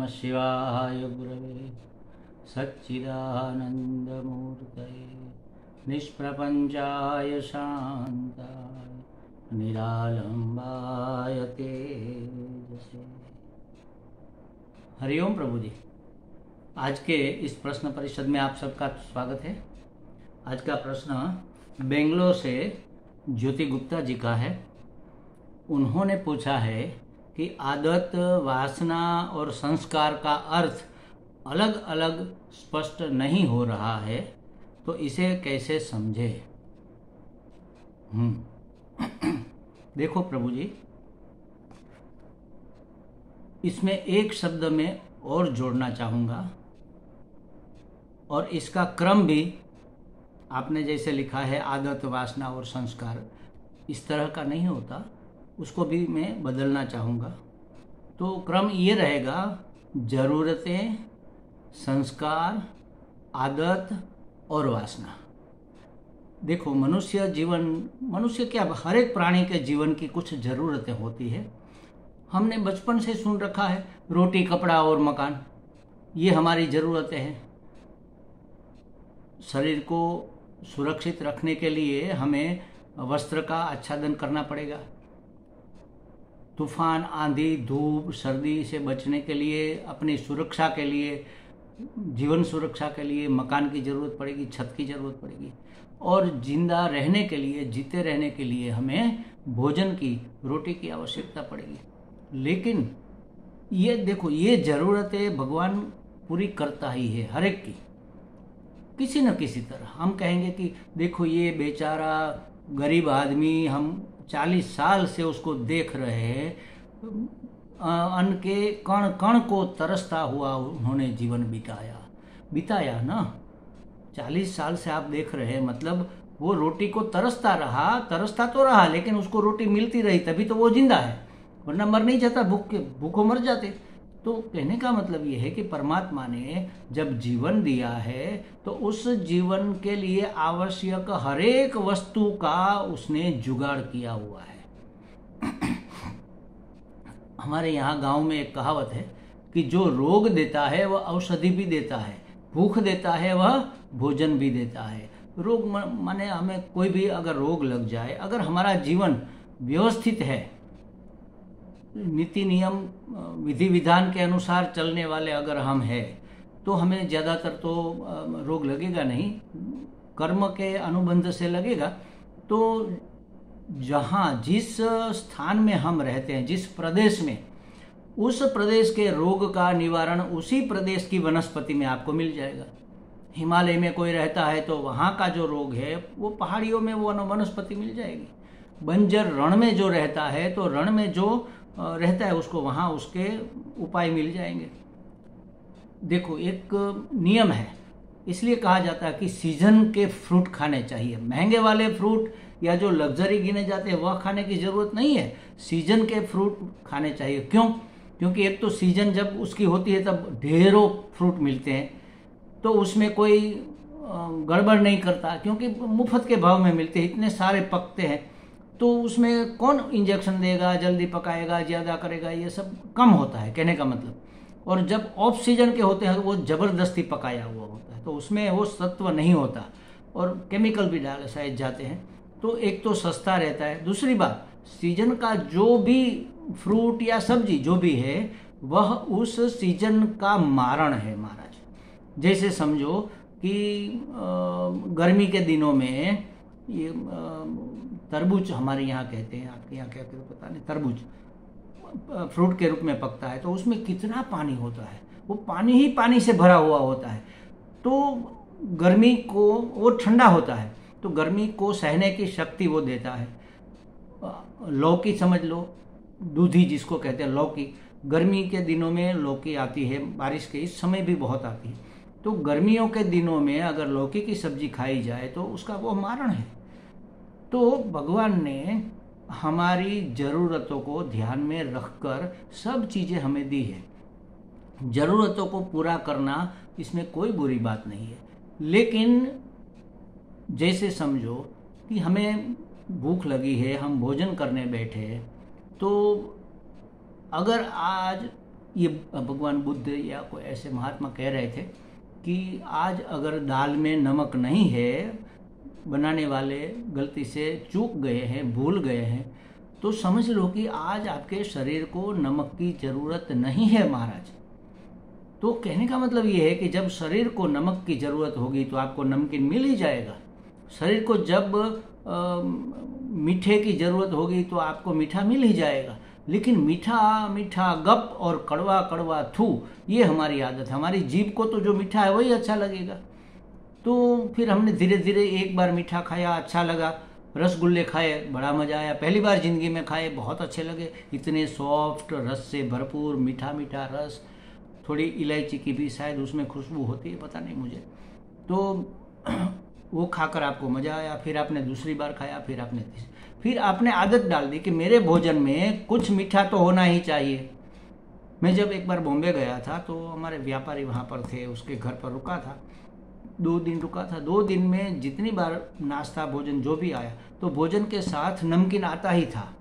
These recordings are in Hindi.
नमः शिवाय गुरवे सच्चिदानन्दमूर्तये निष्प्रपञ्चाय शान्ताय निरालम्बाय तेजसे। हरिओम प्रभु जी। आज के इस प्रश्न परिषद में आप सबका स्वागत है। आज का प्रश्न बेंगलोर से ज्योति गुप्ता जी का है। उन्होंने पूछा है कि आदत, वासना और संस्कार का अर्थ अलग अलग स्पष्ट नहीं हो रहा है, तो इसे कैसे समझे। देखो प्रभु जी, इसमें एक शब्द में और जोड़ना चाहूँगा, और इसका क्रम भी आपने जैसे लिखा है आदत, वासना और संस्कार, इस तरह का नहीं होता, उसको भी मैं बदलना चाहूँगा। तो क्रम ये रहेगा: ज़रूरतें, संस्कार, आदत और वासना। देखो, मनुष्य क्या, हर एक प्राणी के जीवन की कुछ ज़रूरतें होती है। हमने बचपन से सुन रखा है रोटी, कपड़ा और मकान, ये हमारी ज़रूरतें हैं। शरीर को सुरक्षित रखने के लिए हमें वस्त्र का आच्छादन करना पड़ेगा। तूफान, आंधी, धूप, सर्दी से बचने के लिए, अपनी सुरक्षा के लिए, जीवन सुरक्षा के लिए मकान की ज़रूरत पड़ेगी, छत की ज़रूरत पड़ेगी। और जिंदा रहने के लिए, जीते रहने के लिए हमें भोजन की, रोटी की आवश्यकता पड़ेगी। लेकिन ये देखो, ये ज़रूरतें भगवान पूरी करता ही है हर एक की, किसी न किसी तरह। हम कहेंगे कि देखो ये बेचारा गरीब आदमी, हम 40 साल से उसको देख रहे हैं, अन्न के कण कण को तरसता हुआ उन्होंने जीवन बिताया ना। 40 साल से आप देख रहे हैं, मतलब वो रोटी को तरसता तो रहा, लेकिन उसको रोटी मिलती रही, तभी तो वो जिंदा है, वरना मर नहीं जाता, भूखों मर जाते। तो कहने का मतलब ये है कि परमात्मा ने जब जीवन दिया है तो उस जीवन के लिए आवश्यक हर एक वस्तु का उसने जुगाड़ किया हुआ है। हमारे यहाँ गांव में एक कहावत है कि जो रोग देता है वह औषधि भी देता है, भूख देता है वह भोजन भी देता है। रोग माने हमें कोई भी अगर रोग लग जाए, अगर हमारा जीवन व्यवस्थित है, नीति नियम विधि विधान के अनुसार चलने वाले अगर हम हैं, तो हमें ज़्यादातर तो रोग लगेगा नहीं, कर्म के अनुबंध से लगेगा। तो जिस स्थान में हम रहते हैं, जिस प्रदेश में, उस प्रदेश के रोग का निवारण उसी प्रदेश की वनस्पति में आपको मिल जाएगा। हिमालय में कोई रहता है तो वहाँ का जो रोग है वो पहाड़ियों में वो वनस्पति मिल जाएगी। बंजर रण में जो रहता है तो रण में जो रहता है उसको वहाँ उसके उपाय मिल जाएंगे। देखो, एक नियम है, इसलिए कहा जाता है कि सीजन के फ्रूट खाने चाहिए। महंगे वाले फ्रूट या जो लग्जरी गिने जाते हैं वह खाने की ज़रूरत नहीं है, सीजन के फ्रूट खाने चाहिए। क्यों? क्योंकि एक तो सीजन जब उसकी होती है तब ढेरों फ्रूट मिलते हैं, तो उसमें कोई गड़बड़ नहीं करता, क्योंकि मुफ्त के भाव में मिलते हैं, इतने सारे पकते हैं, तो उसमें कौन इंजेक्शन देगा, जल्दी पकाएगा, ज़्यादा करेगा, ये सब कम होता है कहने का मतलब। और जब ऑफ सीजन के होते हैं तो वो ज़बरदस्ती पकाया हुआ होता है, तो उसमें वो सत्व नहीं होता और केमिकल भी डाले शायद जाते हैं, तो एक तो सस्ता रहता है। दूसरी बात, सीजन का जो भी फ्रूट या सब्जी जो भी है वह उस सीजन का मारण है महाराज। जैसे समझो कि गर्मी के दिनों में ये तरबूज हमारे यहाँ कहते हैं, आपके यहाँ क्या कहते हैं पता नहीं, तरबूज फ्रूट के रूप में पकता है, तो उसमें कितना पानी होता है, वो पानी ही पानी से भरा हुआ होता है। तो गर्मी को, वो ठंडा होता है तो गर्मी को सहने की शक्ति वो देता है। लौकी समझ लो, दूधी जिसको कहते हैं लौकी, गर्मी के दिनों में लौकी आती है, बारिश के इस समय भी बहुत आती है। तो गर्मियों के दिनों में अगर लौकी की सब्जी खाई जाए तो उसका वो मारण है। तो भगवान ने हमारी ज़रूरतों को ध्यान में रखकर सब चीज़ें हमें दी है। ज़रूरतों को पूरा करना, इसमें कोई बुरी बात नहीं है। लेकिन जैसे समझो कि हमें भूख लगी है, हम भोजन करने बैठे, तो अगर आज ये भगवान बुद्ध या कोई ऐसे महात्मा कह रहे थे कि आज अगर दाल में नमक नहीं है, बनाने वाले गलती से चूक गए हैं, भूल गए हैं, तो समझ लो कि आज आपके शरीर को नमक की ज़रूरत नहीं है महाराज। तो कहने का मतलब ये है कि जब शरीर को नमक की ज़रूरत होगी तो आपको नमकीन मिल ही जाएगा। शरीर को जब मीठे की ज़रूरत होगी तो आपको मीठा मिल ही जाएगा। लेकिन मीठा मीठा गप और कड़वा कड़वा थू, ये हमारी आदत है। हमारी जीभ को तो जो मीठा है वही अच्छा लगेगा। तो फिर हमने धीरे धीरे एक बार मीठा खाया, अच्छा लगा, रसगुल्ले खाए, बड़ा मज़ा आया, पहली बार ज़िंदगी में खाए, बहुत अच्छे लगे, इतने सॉफ्ट, रस से भरपूर, मीठा मीठा रस, थोड़ी इलायची की भी शायद उसमें खुशबू होती है, पता नहीं मुझे। तो वो खाकर आपको मज़ा आया, फिर आपने दूसरी बार खाया, फिर आपने आदत डाल दी कि मेरे भोजन में कुछ मीठा तो होना ही चाहिए। मैं जब एक बार बॉम्बे गया था तो हमारे व्यापारी वहाँ पर थे, उसके घर पर रुका था, 2 दिन रुका था। 2 दिन में जितनी बार नाश्ता भोजन जो भी आया तो भोजन के साथ नमकीन आता ही था।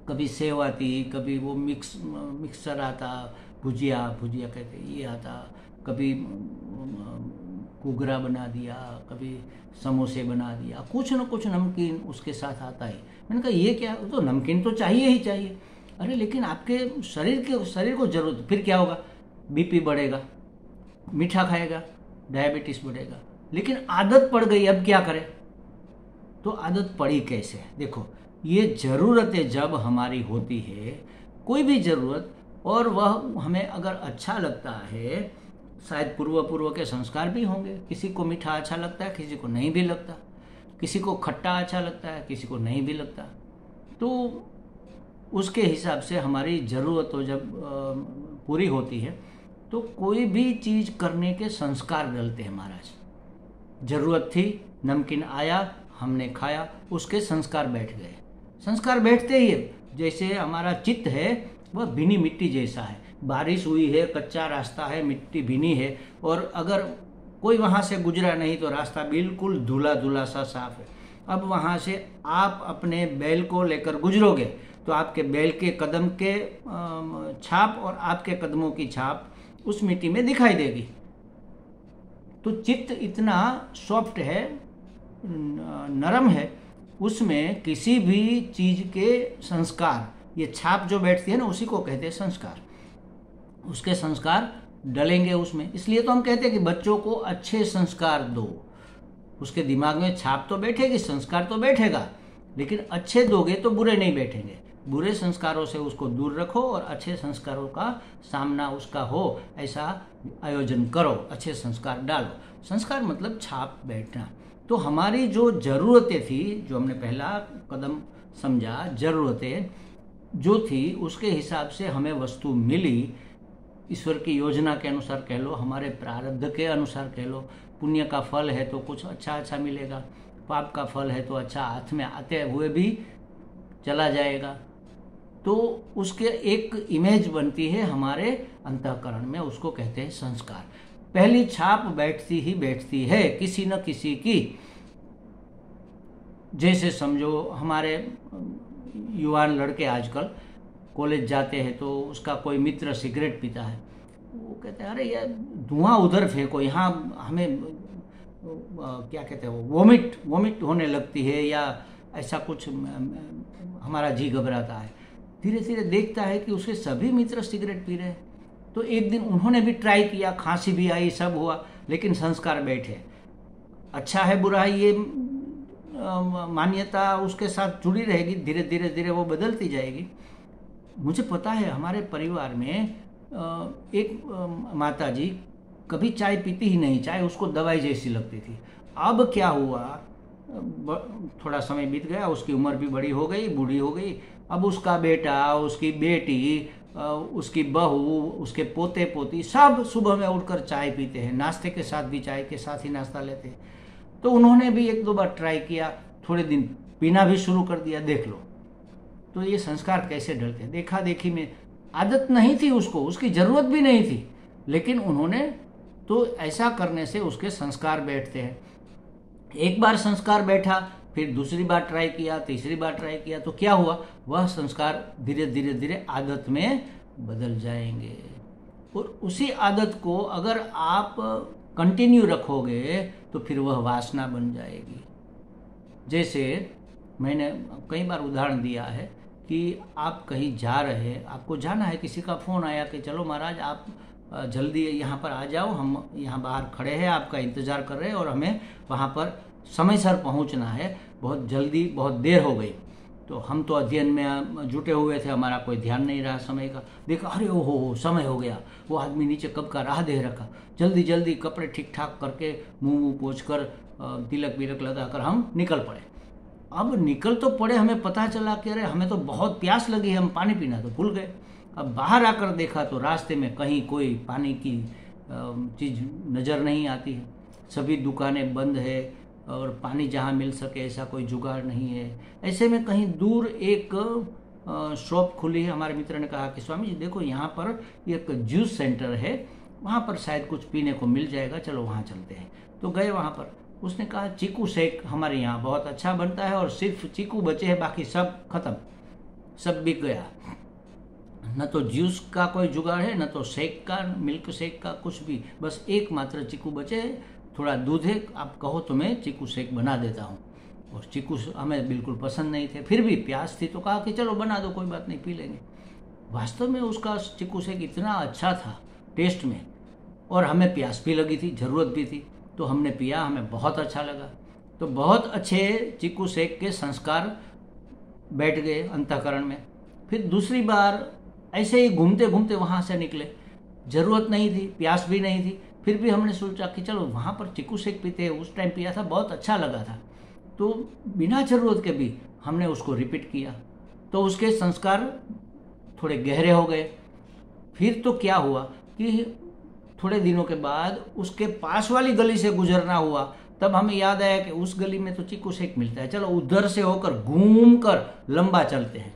कभी सेव आती, कभी वो मिक्सर आता, भुजिया कहते ये आता, कभी घुघरा बना दिया, कभी समोसे बना दिया, कुछ न कुछ नमकीन उसके साथ आता है। मैंने कहा ये क्या, तो नमकीन तो चाहिए ही चाहिए। अरे लेकिन आपके शरीर को जरूरत, फिर क्या होगा, बीपी बढ़ेगा, मीठा खाएगा, डायबिटीज बढ़ेगा। लेकिन आदत पड़ गई, अब क्या करें। तो आदत पड़ी कैसे, देखो ये ज़रूरतें जब हमारी होती है, कोई भी ज़रूरत, और वह हमें अगर अच्छा लगता है, शायद पूर्व के संस्कार भी होंगे। किसी को मीठा अच्छा लगता है, किसी को नहीं भी लगता, किसी को खट्टा अच्छा लगता है, किसी को नहीं भी लगता। तो उसके हिसाब से हमारी ज़रूरत जब पूरी होती है तो कोई भी चीज़ करने के संस्कार डलते हैं महाराज। ज़रूरत थी, नमकीन आया, हमने खाया, उसके संस्कार बैठ गए। संस्कार बैठते ही जैसे हमारा चित्त है वह भीनी मिट्टी जैसा है। बारिश हुई है, कच्चा रास्ता है, मिट्टी भीनी है, और अगर कोई वहाँ से गुजरा नहीं तो रास्ता बिल्कुल धुला धुला सा साफ है। अब वहाँ से आप अपने बैल को लेकर गुजरोगे तो आपके बैल के कदम के छाप और आपके कदमों की छाप उस मिट्टी में दिखाई देगी। तो चित्त इतना सॉफ्ट है, नरम है, उसमें किसी भी चीज के संस्कार, ये छाप जो बैठती है ना, उसी को कहते हैं संस्कार। उसके संस्कार डलेंगे उसमें। इसलिए तो हम कहते हैं कि बच्चों को अच्छे संस्कार दो। उसके दिमाग में छाप तो बैठेगी, संस्कार तो बैठेगा, लेकिन अच्छे दोगे तो बुरे नहीं बैठेंगे। बुरे संस्कारों से उसको दूर रखो और अच्छे संस्कारों का सामना उसका हो, ऐसा आयोजन करो, अच्छे संस्कार डालो। संस्कार मतलब छाप बैठना। तो हमारी जो ज़रूरतें थी, जो हमने पहला कदम समझा, ज़रूरतें जो थी उसके हिसाब से हमें वस्तु मिली। ईश्वर की योजना के अनुसार कह लो, हमारे प्रारब्ध के अनुसार कह लो। पुण्य का फल है तो कुछ अच्छा मिलेगा, पाप का फल है तो अच्छा हाथ में आते हुए भी चला जाएगा। तो उसके एक इमेज बनती है हमारे अंतःकरण में, उसको कहते हैं संस्कार। पहली छाप बैठती ही बैठती है किसी न किसी की। जैसे समझो हमारे युवान लड़के आजकल कॉलेज जाते हैं तो उसका कोई मित्र सिगरेट पीता है, वो कहते हैं अरे यार धुआं उधर फेंको, यहाँ हमें क्या कहते हैं वो वोमिट होने लगती है, या ऐसा कुछ हमारा जी घबराता है। धीरे धीरे देखता है कि उसके सभी मित्र सिगरेट पी रहे हैं। तो एक दिन उन्होंने भी ट्राई किया, खांसी भी आई, सब हुआ, लेकिन संस्कार बैठे। अच्छा है बुरा है ये मान्यता उसके साथ जुड़ी रहेगी, धीरे धीरे वो बदलती जाएगी। मुझे पता है हमारे परिवार में एक माता जी कभी चाय पीती ही नहीं, चाय उसको दवाई जैसी लगती थी। अब क्या हुआ, थोड़ा समय बीत गया, उसकी उम्र भी बड़ी हो गई, बूढ़ी हो गई। अब उसका बेटा, उसकी बेटी, उसकी बहू, उसके पोते पोती सब सुबह में उठकर चाय पीते हैं, नाश्ते के साथ भी चाय के साथ ही नाश्ता लेते हैं। तो उन्होंने भी 1-2 बार ट्राई किया, थोड़े दिन पीना भी शुरू कर दिया, देख लो। तो ये संस्कार कैसे डलते हैं। देखा देखी में आदत नहीं थी उसको, उसकी ज़रूरत भी नहीं थी, लेकिन उन्होंने तो ऐसा करने से उसके संस्कार बैठते हैं। एक बार संस्कार बैठा, फिर दूसरी बार ट्राई किया, तीसरी बार ट्राई किया, तो क्या हुआ, वह संस्कार धीरे धीरे आदत में बदल जाएंगे। और उसी आदत को अगर आप कंटिन्यू रखोगे तो फिर वह वासना बन जाएगी। जैसे मैंने कई बार उदाहरण दिया है कि आप कहीं जा रहे हैं, आपको जाना है, किसी का फ़ोन आया कि चलो महाराज आप जल्दी यहाँ पर आ जाओ, हम यहाँ बाहर खड़े हैं, आपका इंतज़ार कर रहे हैं और हमें वहाँ पर समय सर पहुँचना है, बहुत जल्दी, बहुत देर हो गई। तो हम तो अध्ययन में जुटे हुए थे, हमारा कोई ध्यान नहीं रहा समय का। देखा, अरे ओहो समय हो गया, वो आदमी नीचे कब का राह दे रखा। जल्दी जल्दी कपड़े ठीक ठाक करके मुंह पोंछ कर तिलक बिलक लगा कर हम निकल पड़े। अब निकल तो पड़े, हमें पता चला कि अरे हमें तो बहुत प्यास लगी है, हम पानी पीना तो भूल गए। अब बाहर आकर देखा तो रास्ते में कहीं कोई पानी की चीज़ नज़र नहीं आती है, सभी दुकानें बंद है और पानी जहाँ मिल सके ऐसा कोई जुगाड़ नहीं है। ऐसे में कहीं दूर एक शॉप खुली है। हमारे मित्र ने कहा कि स्वामी जी देखो, यहाँ पर एक जूस सेंटर है, वहाँ पर शायद कुछ पीने को मिल जाएगा, चलो वहाँ चलते हैं। तो गए वहाँ पर। उसने कहा चीकू शेक हमारे यहाँ बहुत अच्छा बनता है और सिर्फ चीकू बचे हैं, बाकी सब खत्म, सब बिक गया। न तो जूस का कोई जुगाड़ है, न तो शेक का, मिल्क शेक का, कुछ भी, बस एकमात्र चीकू बचे, थोड़ा दूध है, आप कहो तो मैं चीकू शेक बना देता हूँ। और चीकू हमें बिल्कुल पसंद नहीं थे, फिर भी प्यास थी तो कहा कि चलो बना दो, कोई बात नहीं, पी लेंगे। वास्तव में उसका चीकू शेक इतना अच्छा था टेस्ट में, और हमें प्यास भी लगी थी, ज़रूरत भी थी, तो हमने पिया, हमें बहुत अच्छा लगा। तो बहुत अच्छे चीकू शेक के संस्कार बैठ गए अंतःकरण में। फिर दूसरी बार ऐसे ही घूमते घूमते वहाँ से निकले, ज़रूरत नहीं थी, प्यास भी नहीं थी, फिर भी हमने सोचा कि चलो वहाँ पर चीकू शेक पीते हैं, उस टाइम पिया था, बहुत अच्छा लगा था। तो बिना ज़रूरत के भी हमने उसको रिपीट किया, तो उसके संस्कार थोड़े गहरे हो गए। फिर तो क्या हुआ कि थोड़े दिनों के बाद उसके पास वाली गली से गुजरना हुआ, तब हमें याद आया कि उस गली में तो चीकू शेक मिलता है, चलो उधर से होकर घूम कर लंबा चलते हैं,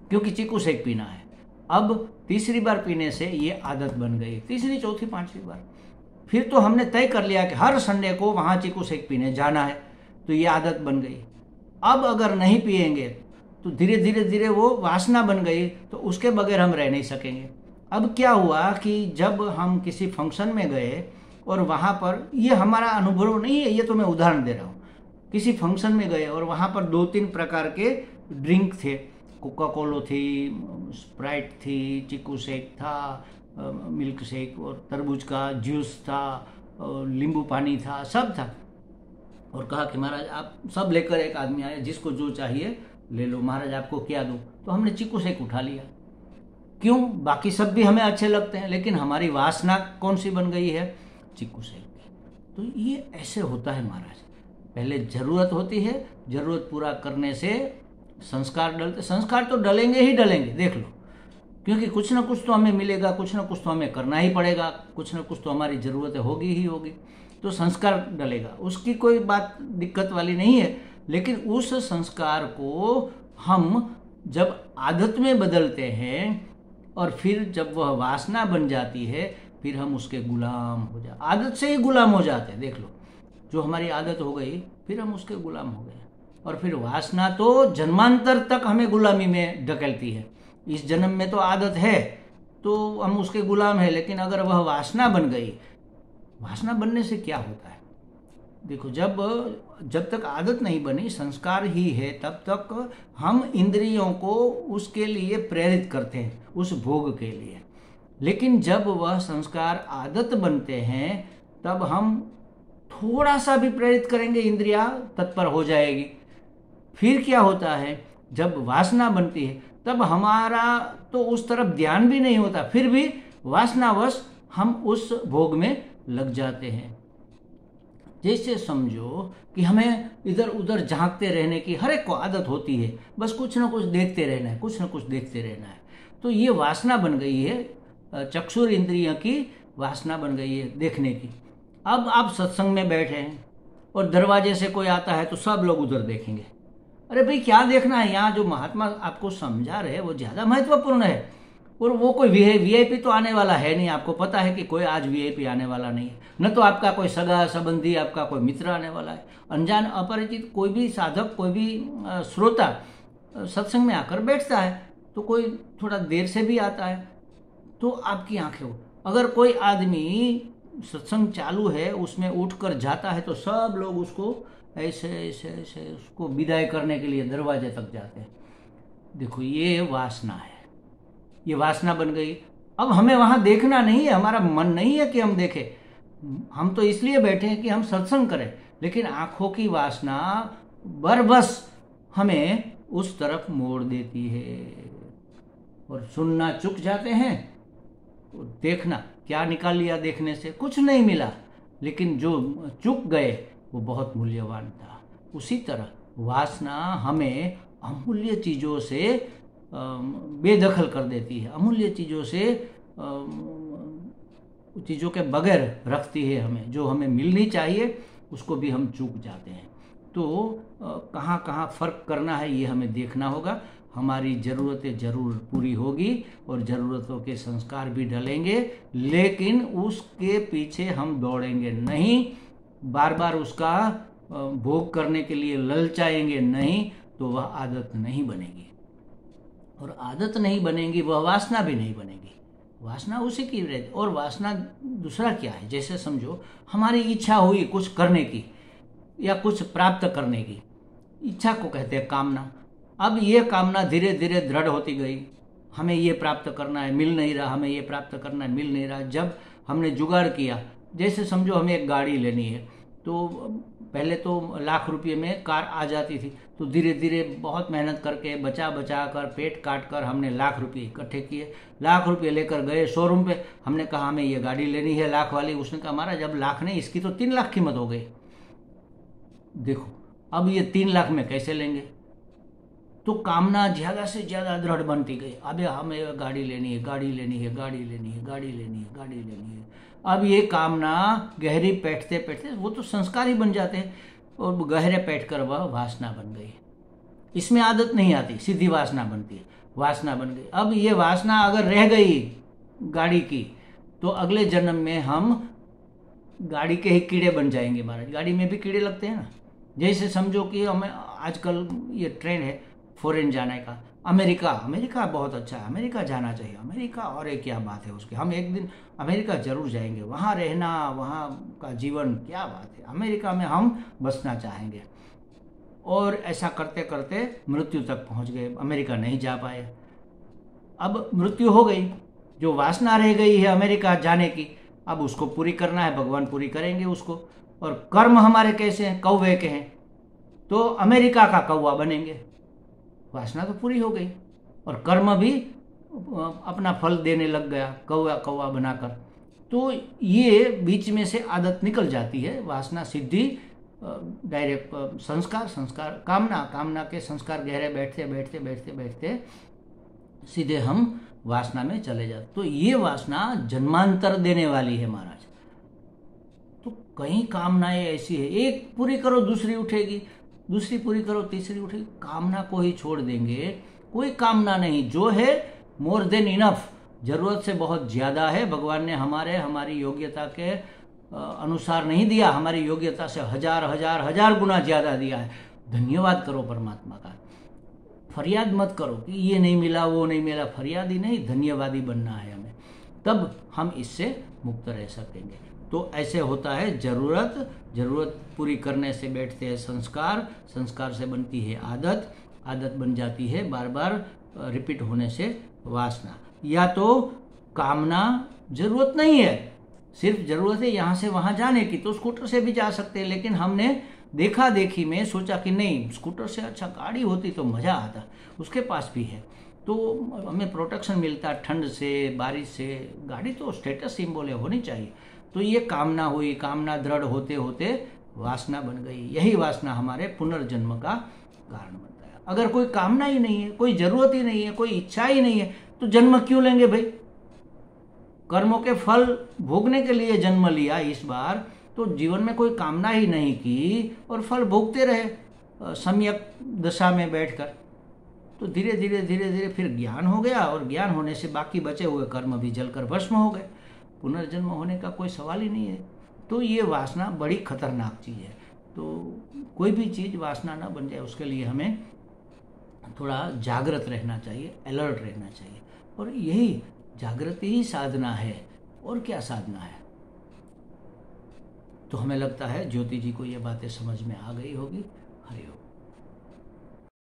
क्योंकि चीकू शेक पीना है। अब तीसरी बार पीने से ये आदत बन गई, तीसरी चौथी पांचवी बार। फिर तो हमने तय कर लिया कि हर संडे को वहाँ चीकू शेक पीने जाना है, तो ये आदत बन गई। अब अगर नहीं पिएंगे तो धीरे धीरे धीरे वो वासना बन गई, तो उसके बगैर हम रह नहीं सकेंगे। अब क्या हुआ कि जब हम किसी फंक्शन में गए और वहाँ पर, ये हमारा अनुभव नहीं है, ये तो मैं उदाहरण दे रहा हूँ, किसी फंक्शन में गए और वहाँ पर 2-3 प्रकार के ड्रिंक थे, कोका कोला थी, स्प्राइट थी, चीकू शेक था, मिल्क शेक और तरबूज का जूस था और नींबू पानी था, सब था। और कहा कि महाराज आप सब लेकर, एक आदमी आया, जिसको जो चाहिए ले लो, महाराज आपको क्या दूँ। तो हमने चीकू शेक उठा लिया। क्यों? बाकी सब भी हमें अच्छे लगते हैं, लेकिन हमारी वासना कौन सी बन गई है? चीकू शेक की। तो ये ऐसे होता है महाराज, पहले जरूरत होती है, जरूरत पूरा करने से संस्कार डलते, संस्कार तो डलेंगे ही डलेंगे, देख लो, क्योंकि कुछ ना कुछ तो हमें मिलेगा, कुछ ना कुछ तो हमें करना ही पड़ेगा, कुछ ना कुछ तो हमारी ज़रूरतें होगी ही होगी, तो संस्कार डलेगा, उसकी कोई बात दिक्कत वाली नहीं है। लेकिन उस संस्कार को हम जब आदत में बदलते हैं और फिर जब वह वासना बन जाती है, फिर हम उसके गुलाम हो जाते, आदत से ही गुलाम हो जाते हैं। देख लो, जो हमारी आदत हो गई, फिर हम उसके गुलाम हो गए, और फिर वासना तो जन्मांतर तक हमें गुलामी में ढकेलती है। इस जन्म में तो आदत है तो हम उसके गुलाम हैं, लेकिन अगर वह वासना बन गई, वासना बनने से क्या होता है? देखो, जब तक आदत नहीं बनी, संस्कार ही है, तब तक हम इंद्रियों को उसके लिए प्रेरित करते हैं, उस भोग के लिए। लेकिन जब वह संस्कार आदत बनते हैं, तब हम थोड़ा सा भी प्रेरित करेंगे, इंद्रिया तत्पर हो जाएगी। फिर क्या होता है, जब वासना बनती है, तब हमारा तो उस तरफ ध्यान भी नहीं होता, फिर भी वासनावश हम उस भोग में लग जाते हैं। जैसे समझो कि हमें इधर उधर झांकते रहने की हर एक को आदत होती है, बस कुछ ना कुछ देखते रहना है, कुछ ना कुछ देखते रहना है। तो ये वासना बन गई है, चक्षुर इंद्रिय की वासना बन गई है देखने की। अब आप सत्संग में बैठे हैं और दरवाजे से कोई आता है तो सब लोग उधर देखेंगे। अरे भाई, क्या देखना है? यहाँ जो महात्मा आपको समझा रहे हैं वो ज़्यादा महत्वपूर्ण है, और वो कोई वीआईपी तो आने वाला है नहीं। आपको पता है कि कोई आज वीआईपी आने वाला नहीं है, न तो आपका कोई सगा संबंधी, आपका कोई मित्र आने वाला है। अनजान अपरिचित कोई भी साधक, कोई भी श्रोता सत्संग में आकर बैठता है, तो कोई थोड़ा देर से भी आता है, तो आपकी आंखें हो। अगर कोई आदमी सत्संग चालू है उसमें उठकर जाता है तो सब लोग उसको ऐसे ऐसे ऐसे उसको विदाई करने के लिए दरवाजे तक जाते हैं। देखो ये वासना है, ये वासना बन गई। अब हमें वहां देखना नहीं है, हमारा मन नहीं है कि हम देखें, हम तो इसलिए बैठे हैं कि हम सत्संग करें, लेकिन आंखों की वासना बरबस हमें उस तरफ मोड़ देती है और सुनना चूक जाते हैं। तो देखना क्या निकाल लिया, देखने से कुछ नहीं मिला, लेकिन जो चूक गए वो बहुत मूल्यवान था। उसी तरह वासना हमें अमूल्य चीज़ों से बेदखल कर देती है, अमूल्य चीज़ों से चीज़ों के बगैर रखती है हमें, जो हमें मिलनी चाहिए उसको भी हम चूक जाते हैं। तो कहाँ कहाँ फ़र्क करना है ये हमें देखना होगा। हमारी ज़रूरतें ज़रूर पूरी होगी और ज़रूरतों के संस्कार भी डलेंगे, लेकिन उसके पीछे हम दौड़ेंगे नहीं, बार बार उसका भोग करने के लिए ललचाएंगे नहीं, तो वह आदत नहीं बनेगी। और आदत नहीं बनेगी वह वासना भी नहीं बनेगी। वासना उसी की रहती। और वासना दूसरा क्या है, जैसे समझो हमारी इच्छा हुई कुछ करने की या कुछ प्राप्त करने की, इच्छा को कहते हैं कामना। अब ये कामना धीरे धीरे दृढ़ होती गई, हमें ये प्राप्त करना है, मिल नहीं रहा, हमें ये प्राप्त करना है, मिल नहीं रहा। जब हमने जुगाड़ किया, जैसे समझो हमें एक गाड़ी लेनी है, तो पहले तो लाख रुपये में कार आ जाती थी, तो धीरे धीरे बहुत मेहनत करके बचा बचा कर पेट काट कर हमने लाख रुपये इकट्ठे किए। लाख रुपये लेकर गए शोरूम पे, हमने कहा हमें ये गाड़ी लेनी है लाख वाली। उसने कहा हमारा जब लाख नहीं, इसकी तो 3 लाख कीमत हो गई। देखो अब ये 3 लाख में कैसे लेंगे। तो कामना ज़्यादा से ज़्यादा दृढ़ बनती गई। अबे हमें गाड़ी लेनी है, गाड़ी लेनी है, गाड़ी लेनी है, गाड़ी लेनी है, गाड़ी लेनी है। अब ये कामना गहरी बैठते बैठते वो तो संस्कार ही बन जाते हैं, और गहरे बैठ कर वह वासना बन गई। इसमें आदत नहीं आती, सीधी वासना बनती है, वासना बन गई। अब ये वासना अगर रह गई गाड़ी की, तो अगले जन्म में हम गाड़ी के ही कीड़े बन जाएंगे महाराज। गाड़ी में भी कीड़े लगते हैं ना। जैसे समझो कि हमें आजकल ये ट्रेंड है फॉरेन जाने का, अमेरिका, अमेरिका बहुत अच्छा है, अमेरिका जाना चाहिए, अमेरिका, और एक क्या बात है उसकी, हम एक दिन अमेरिका जरूर जाएंगे, वहाँ रहना, वहाँ का जीवन क्या बात है, अमेरिका में हम बसना चाहेंगे। और ऐसा करते करते मृत्यु तक पहुँच गए, अमेरिका नहीं जा पाए। अब मृत्यु हो गई, जो वासना रह गई है अमेरिका जाने की, अब उसको पूरी करना है, भगवान पूरी करेंगे उसको। और कर्म हमारे कैसे हैं, कौवे के हैं, तो अमेरिका का कौवा बनेंगे। वासना तो पूरी हो गई और कर्म भी अपना फल देने लग गया कौवा कौवा बनाकर। तो ये बीच में से आदत निकल जाती है, वासना सिद्धि डायरेक्ट संस्कार, संस्कार कामना, कामना के संस्कार गहरे बैठते बैठते बैठते बैठते सीधे हम वासना में चले जाते। तो ये वासना जन्मांतर देने वाली है महाराज। तो कई कामनाएं ऐसी है, एक पूरी करो दूसरी उठेगी, दूसरी पूरी करो तीसरी उठेगी। कामना को ही छोड़ देंगे, कोई कामना नहीं, जो है मोर देन इनफ, जरूरत से बहुत ज्यादा है। भगवान ने हमारी योग्यता के अनुसार नहीं दिया, हमारी योग्यता से हजार हजार हजार गुना ज्यादा दिया है। धन्यवाद करो परमात्मा का, फरियाद मत करो कि ये नहीं मिला वो नहीं मिला। फरियादी नहीं, धन्यवादी बनना है हमें, तब हम इससे मुक्त रह सकेंगे। तो ऐसे होता है, जरूरत पूरी करने से बैठते हैं संस्कार, संस्कार से बनती है आदत, आदत बन जाती है बार बार रिपीट होने से वासना। या तो कामना जरूरत नहीं है, सिर्फ जरूरत है यहाँ से वहाँ जाने की, तो स्कूटर से भी जा सकते हैं। लेकिन हमने देखा देखी में सोचा कि नहीं, स्कूटर से अच्छा गाड़ी होती तो मज़ा आता, उसके पास भी है तो हमें प्रोटेक्शन मिलता ठंड से, बारिश से। गाड़ी तो स्टेटस सिंबल है, होनी चाहिए। तो ये कामना हुई, कामना दृढ़ होते होते वासना बन गई। यही वासना हमारे पुनर्जन्म का कारण बनता है। अगर कोई कामना ही नहीं है, कोई जरूरत ही नहीं है, कोई इच्छा ही नहीं है, तो जन्म क्यों लेंगे भाई। कर्मों के फल भोगने के लिए जन्म लिया इस बार, तो जीवन में कोई कामना ही नहीं की और फल भोगते रहे सम्यक दशा में बैठकर। तो धीरे धीरे धीरे धीरे फिर ज्ञान हो गया, और ज्ञान होने से बाकी बचे हुए कर्म भी जलकर भस्म हो गए। पुनर्जन्म होने का कोई सवाल ही नहीं है। तो ये वासना बड़ी खतरनाक चीज़ है। तो कोई भी चीज़ वासना ना बन जाए, उसके लिए हमें थोड़ा जागृत रहना चाहिए, अलर्ट रहना चाहिए। और यही जागृति ही साधना है, और क्या साधना है। तो हमें लगता है ज्योति जी को ये बातें समझ में आ गई होगी। हरि ओम।